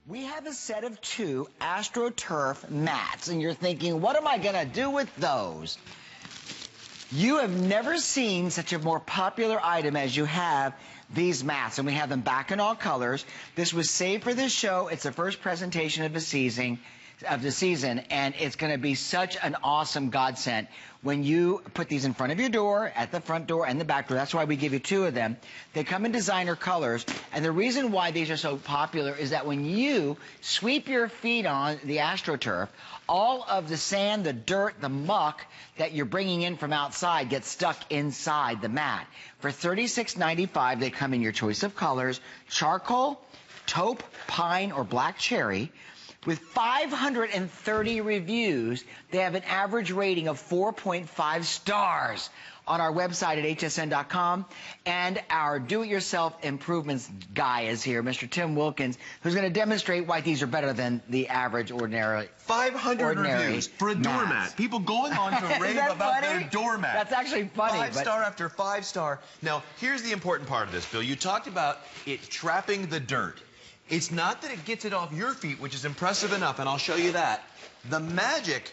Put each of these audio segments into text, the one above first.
We have a set of 2 AstroTurf mats, and you're thinking, what am I going to do with those? You have never seen such a more popular item as you have these mats, and we have them back in all colors. This was saved for this show. It's the first presentation of the season, and it's going to be such an awesome godsend when you put these in front of your door, at the front door, and the back door. That's why we give you 2 of them. They come in designer colors, and the reason why these are so popular is that when you sweep your feet on the AstroTurf, all of the sand, the dirt, the muck that you're bringing in from outside gets stuck inside the mat. For $36.95, they come in your choice of colors: charcoal, taupe, pine, or black cherry. With 530 reviews, they have an average rating of 4.5 stars on our website at hsn.com. And our do-it-yourself improvements guy is here, Mr. Tim Wilkins, who's going to demonstrate why these are better than the average ordinary. 500 reviews for a doormat. People going on to rave about their doormat. That's actually funny. 5-star after 5-star. Now, here's the important part of this, Bill. You talked about it trapping the dirt. It's not that it gets it off your feet, which is impressive enough, and I'll show you that. The magic,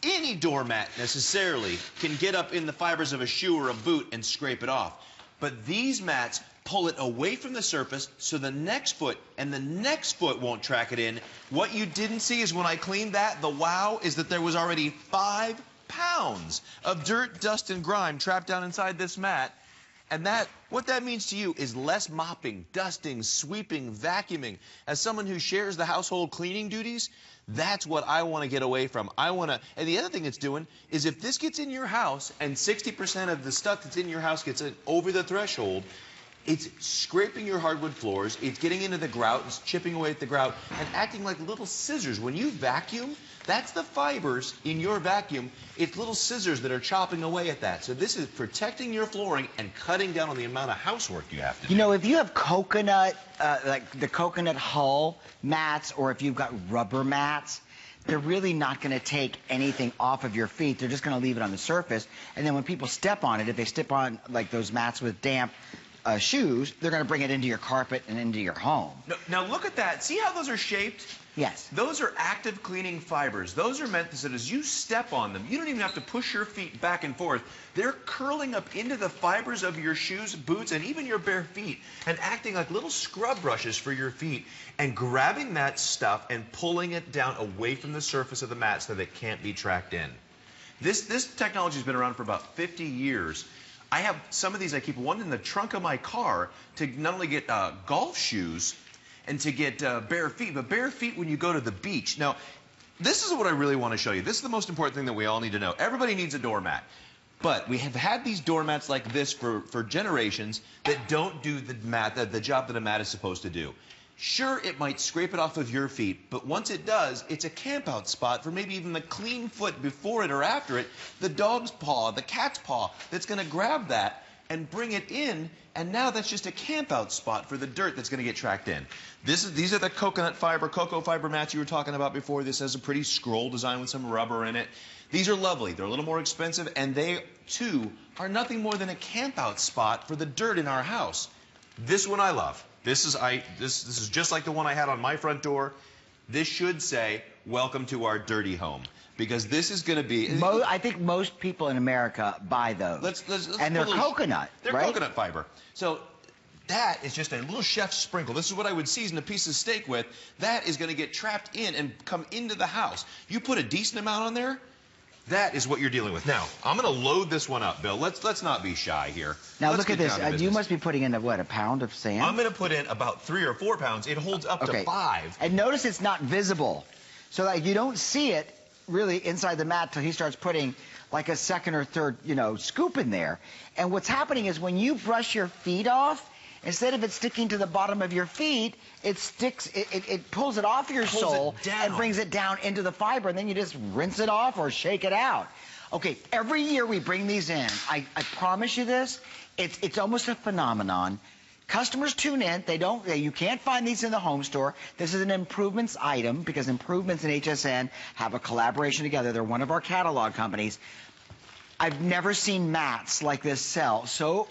any doormat necessarily can get up in the fibers of a shoe or a boot and scrape it off. But these mats pull it away from the surface so the next foot and the next foot won't track it in. What you didn't see is when I cleaned that, the wow is that there was already 5 pounds of dirt, dust, and grime trapped down inside this mat. And what that means to you is less mopping, dusting, sweeping, vacuuming. As someone who shares the household cleaning duties, that's what I want to get away from. And the other thing it's doing is if this gets in your house and 60% of the stuff that's in your house gets over the threshold, it's scraping your hardwood floors, it's getting into the grout, it's chipping away at the grout, and acting like little scissors. When you vacuum, that's the fibers in your vacuum. It's little scissors that are chopping away at that. So this is protecting your flooring and cutting down on the amount of housework you have to do. You know, if you have coconut, like the coconut hull mats, or if you've got rubber mats, they're really not going to take anything off of your feet. They're just going to leave it on the surface. And then when people step on it, if they step on like those mats with damp shoes, they're going to bring it into your carpet and into your home. Now look at that. See how those are shaped? Yes. Those are active cleaning fibers. Those are meant so that as you step on them, you don't even have to push your feet back and forth. They're curling up into the fibers of your shoes, boots, and even your bare feet, and acting like little scrub brushes for your feet, and grabbing that stuff and pulling it down away from the surface of the mat so that it can't be tracked in. This technology has been around for about 50 years. I have some of these. I keep one in the trunk of my car to not only get golf shoes and to get bare feet, but bare feet when you go to the beach. Now, this is what I really want to show you. This is the most important thing that we all need to know. Everybody needs a doormat. But we have had these doormats like this for generations that don't do the job that a mat is supposed to do. Sure, it might scrape it off of your feet, but once it does, it's a camp-out spot for maybe even the clean foot before it or after it, the dog's paw, the cat's paw, that's going to grab that and bring it in, and now that's just a camp-out spot for the dirt that's going to get tracked in. These are the coconut fiber, cocoa fiber mats you were talking about before. This has a pretty scroll design with some rubber in it. These are lovely. They're a little more expensive, and they, too, are nothing more than a camp-out spot for the dirt in our house. This one I love. This is just like the one I had on my front door. This should say, "Welcome to our dirty home," because this is going to be. I think most people in America buy those. And they're coconut, They're right? coconut fiber. So that is just a little chef's sprinkle. This is what I would season a piece of steak with. That is going to get trapped in and come into the house. You put a decent amount on there. That is what you're dealing with. Now, I'm going to load this one up, Bill. Let's not be shy here. Now, look at this. You must be putting in, what, a pound of sand? I'm going to put in about 3 or 4 pounds. It holds up to 5. And notice it's not visible. So like you don't see it really inside the mat till he starts putting like a second or third, scoop in there. And what's happening is when you brush your feet off, instead of it sticking to the bottom of your feet, it pulls it off your sole and brings it down into the fiber, and then you just rinse it off or shake it out. Okay, every year we bring these in. I promise you this, it's almost a phenomenon. Customers tune in. You can't find these in the home store. This is an improvements item because Improvements and HSN have a collaboration together. They're one of our catalog companies. I've never seen mats like this sell. So,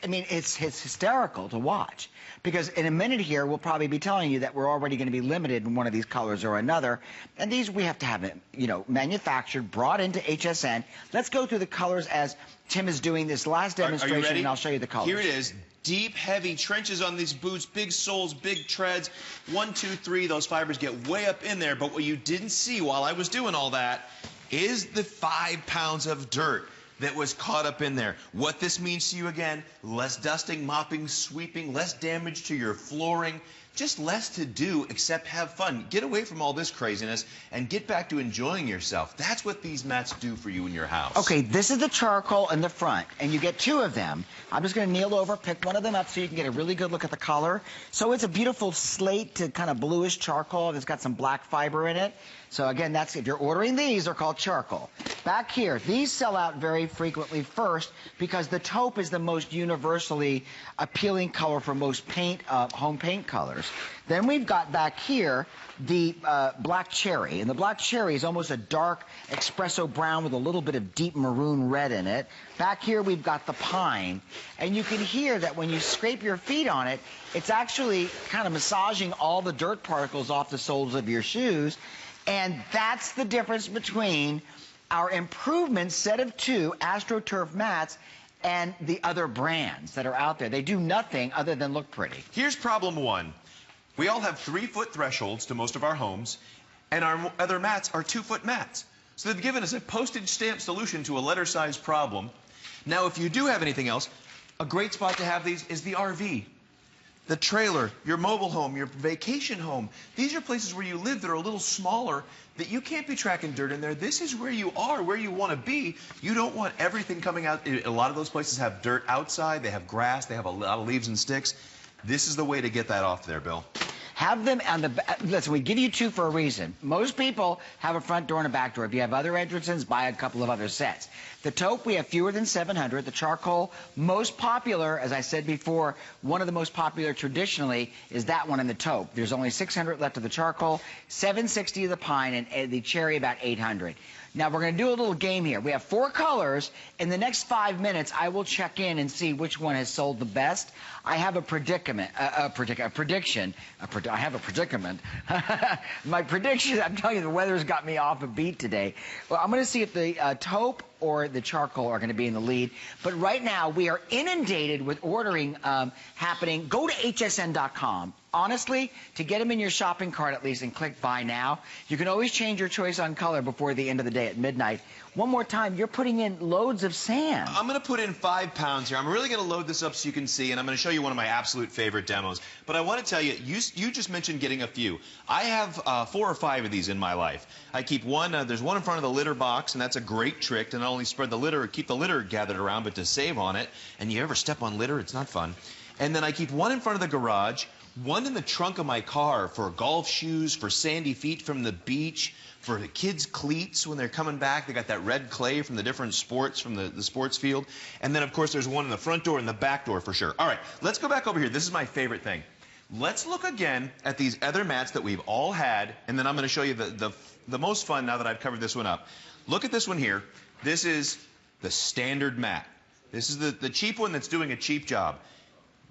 I mean, it's hysterical to watch. Because in a minute here, we'll probably be telling you that we're already going to be limited in one of these colors or another. And these we have to have, you know, manufactured, brought into HSN. Let's go through the colors as Tim is doing this last demonstration, Are you ready? and I'll show you the colors. Here it is. Deep, heavy trenches on these boots, big soles, big treads. 1, 2, 3, those fibers get way up in there. But what you didn't see while I was doing all that is the 5 pounds of dirt that was caught up in there. What this means to you again, less dusting, mopping, sweeping, less damage to your flooring, just less to do except have fun. Get away from all this craziness and get back to enjoying yourself. That's what these mats do for you in your house. Okay, this is the charcoal in the front, and you get 2 of them. I'm just going to kneel over, pick one of them up so you can get a really good look at the color. So it's a beautiful slate to kind of bluish charcoal. It's got some black fiber in it. So again, that's if you're ordering these, they're called charcoal. Back here, these sell out very frequently first because the taupe is the most universally appealing color for most paint, home paint colors. Then we've got back here the black cherry, and the black cherry is almost a dark espresso brown with a little bit of deep maroon red in it. Back here we've got the pine, and you can hear that when you scrape your feet on it, it's actually kind of massaging all the dirt particles off the soles of your shoes. And that's the difference between our improvement set of 2 AstroTurf mats and the other brands that are out there. They do nothing other than look pretty. Here's problem 1. We all have 3-foot thresholds to most of our homes, and our other mats are 2-foot mats. So they've given us a postage stamp solution to a letter-sized problem. Now, if you do have anything else, a great spot to have these is the RV. The trailer, your mobile home, your vacation home. These are places where you live that are a little smaller, that you can't be tracking dirt in there. This is where you are, where you want to be. You don't want everything coming out. A lot of those places have dirt outside. They have grass. They have a lot of leaves and sticks. This is the way to get that off there, Bill. Have them on the back. Listen, we give you 2 for a reason. Most people have a front door and a back door. If you have other entrances, buy a couple of other sets. The taupe, we have fewer than 700. The charcoal, most popular, as I said before, one of the most popular traditionally is that one in the taupe. There's only 600 left of the charcoal, 760 of the pine, and the cherry about 800. Now, we're going to do a little game here. We have 4 colors. In the next 5 minutes, I will check in and see which one has sold the best. I have a prediction. I have a predicament. My prediction, I'm telling you, the weather's got me off a beat today. Well, I'm going to see if the taupe or the charcoal are going to be in the lead. But right now, we are inundated with ordering happening. Go to hsn.com. Honestly, to get them in your shopping cart at least and click buy now. You can always change your choice on color before the end of the day at midnight. One more time, you're putting in loads of sand. I'm going to put in 5 pounds here. I'm really going to load this up so you can see, and I'm going to show you one of my absolute favorite demos. But I want to tell you, you just mentioned getting a few. I have 4 or 5 of these in my life. I keep one, there's one in front of the litter box, and that's a great trick to not only spread the litter, keep the litter gathered around, but to save on it. And you ever step on litter, it's not fun. And then I keep one in front of the garage, one in the trunk of my car for golf shoes, for sandy feet from the beach, for the kids' cleats when they're coming back. They got that red clay from the different sports, from the sports field. And then, of course, there's one in the front door and the back door for sure. All right, let's go back over here. This is my favorite thing. Let's look again at these other mats that we've all had, and then I'm going to show you the most fun now that I've covered this one up. Look at this one here. This is the standard mat. This is the cheap one that's doing a cheap job.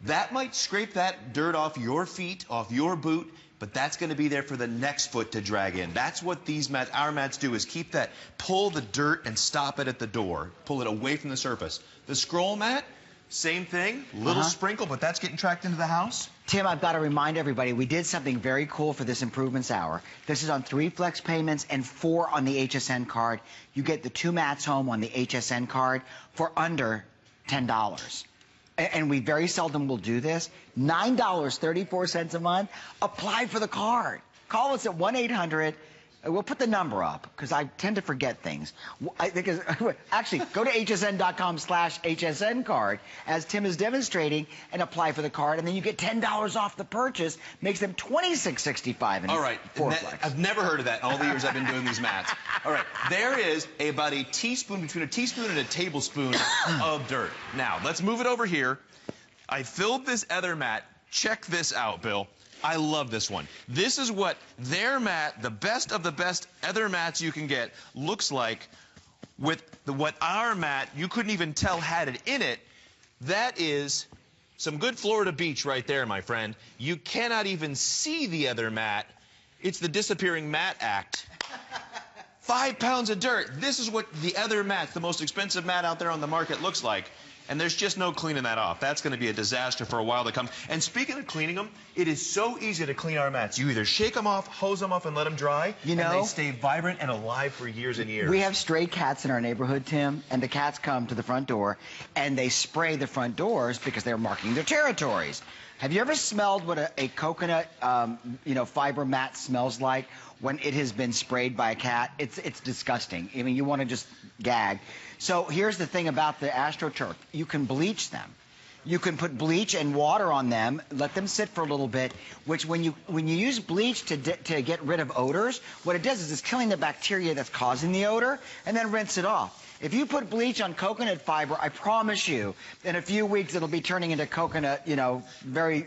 That might scrape that dirt off your feet, off your boot, but that's going to be there for the next foot to drag in. That's what these mats, our mats do, is keep that, pull the dirt and stop it at the door. Pull it away from the surface. The scroll mat, same thing, little sprinkle, but that's getting tracked into the house. Tim, I've got to remind everybody, we did something very cool for this Improvements Hour. This is on 3 flex payments and 4 on the HSN card. You get the 2 mats home on the HSN card for under $10. And we very seldom will do this. $9.34 a month. Apply for the card. Call us at 1-800. We'll put the number up because I tend to forget things. Actually, go to hsn.com/HSN card as Tim is demonstrating and apply for the card, and then you get $10 off the purchase. Makes them $26.65 in all right. 4 flex. I've never heard of that in all the years I've been doing these mats. All right. There is about a teaspoon, between a teaspoon and a tablespoon of dirt. Now, let's move it over here. I filled this other mat. Check this out, Bill. I love this one. This is what their mat, the best of the best other mats you can get, looks like with what our mat, you couldn't even tell had it in it. That is some good Florida beach right there, my friend. You cannot even see the other mat. It's the disappearing mat act. 5 pounds of dirt. This is what the other mats, the most expensive mat out there on the market, looks like. And there's just no cleaning that off. That's going to be a disaster for a while to come. And speaking of cleaning them, it is so easy to clean our mats. You either shake them off, hose them off, and let them dry, you know, and they stay vibrant and alive for years and years. We have stray cats in our neighborhood, Tim, and the cats come to the front door, and they spray the front doors because they're marking their territories. Have you ever smelled what a coconut, fiber mat smells like when it has been sprayed by a cat? It's disgusting. I mean, you want to just gag. So here's the thing about the AstroTurf. You can bleach them. You can put bleach and water on them, let them sit for a little bit, which when you use bleach to get rid of odors, what it does is it's killing the bacteria that's causing the odor, and then rinse it off. If you put bleach on coconut fiber, I promise you, in a few weeks it'll be turning into coconut, very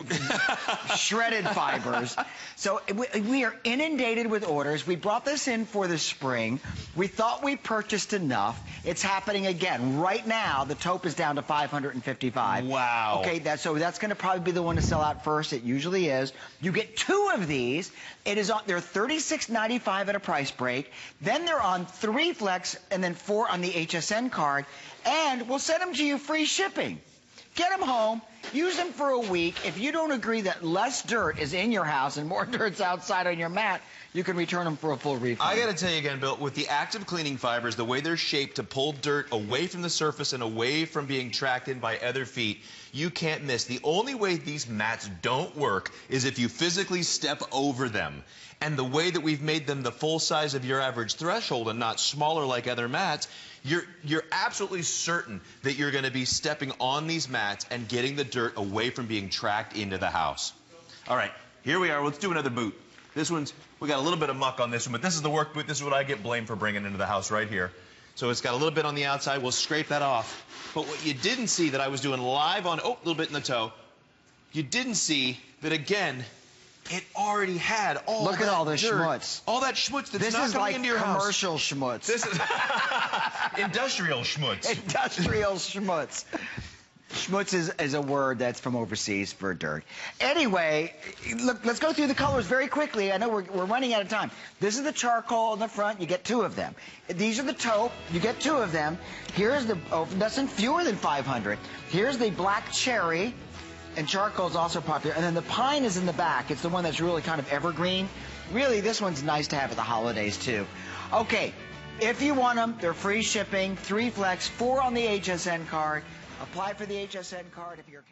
shredded fibers. So we are inundated with orders. We brought this in for the spring. We thought we purchased enough. It's happening again. Right now, the taupe is down to $555. Wow. Okay, that's going to probably be the one to sell out first. It usually is. You get 2 of these. They're $36.95 at a price break. Then they're on 3 flex and then 4 on the HSN card, and we'll send them to you free shipping. Get them home, use them for a week. If you don't agree that less dirt is in your house and more dirt's outside on your mat, you can return them for a full refund. I got to tell you again, Bill, with the active cleaning fibers, the way they're shaped to pull dirt away from the surface and away from being tracked in by other feet, you can't miss. The only way these mats don't work is if you physically step over them. And the way that we've made them the full size of your average threshold and not smaller like other mats, you're absolutely certain that you're going to be stepping on these mats and getting the dirt away from being tracked into the house. All right, here we are. Let's do another boot. We got a little bit of muck on this one, but this is the work boot. This is what I get blamed for bringing into the house right here. So it's got a little bit on the outside. We'll scrape that off. But what you didn't see that I was doing live on, a little bit in the toe, you didn't see that, again, it already had all that dirt. Look at all the schmutz. All that schmutz that's not coming into your house. This is like commercial schmutz. This is industrial schmutz. Industrial schmutz. Schmutz is a word that's from overseas for dirt. Anyway, look, let's go through the colors very quickly. I know we're running out of time. This is the charcoal in the front. You get 2 of them. These are the taupe. You get 2 of them. Here's the, that's in fewer than 500. Here's the black cherry. And charcoal is also popular. And then the pine is in the back. It's the one that's really kind of evergreen. Really, this one's nice to have at the holidays, too. Okay, if you want them, they're free shipping. 3 flex, 4 on the HSN card. Apply for the HSN card if you're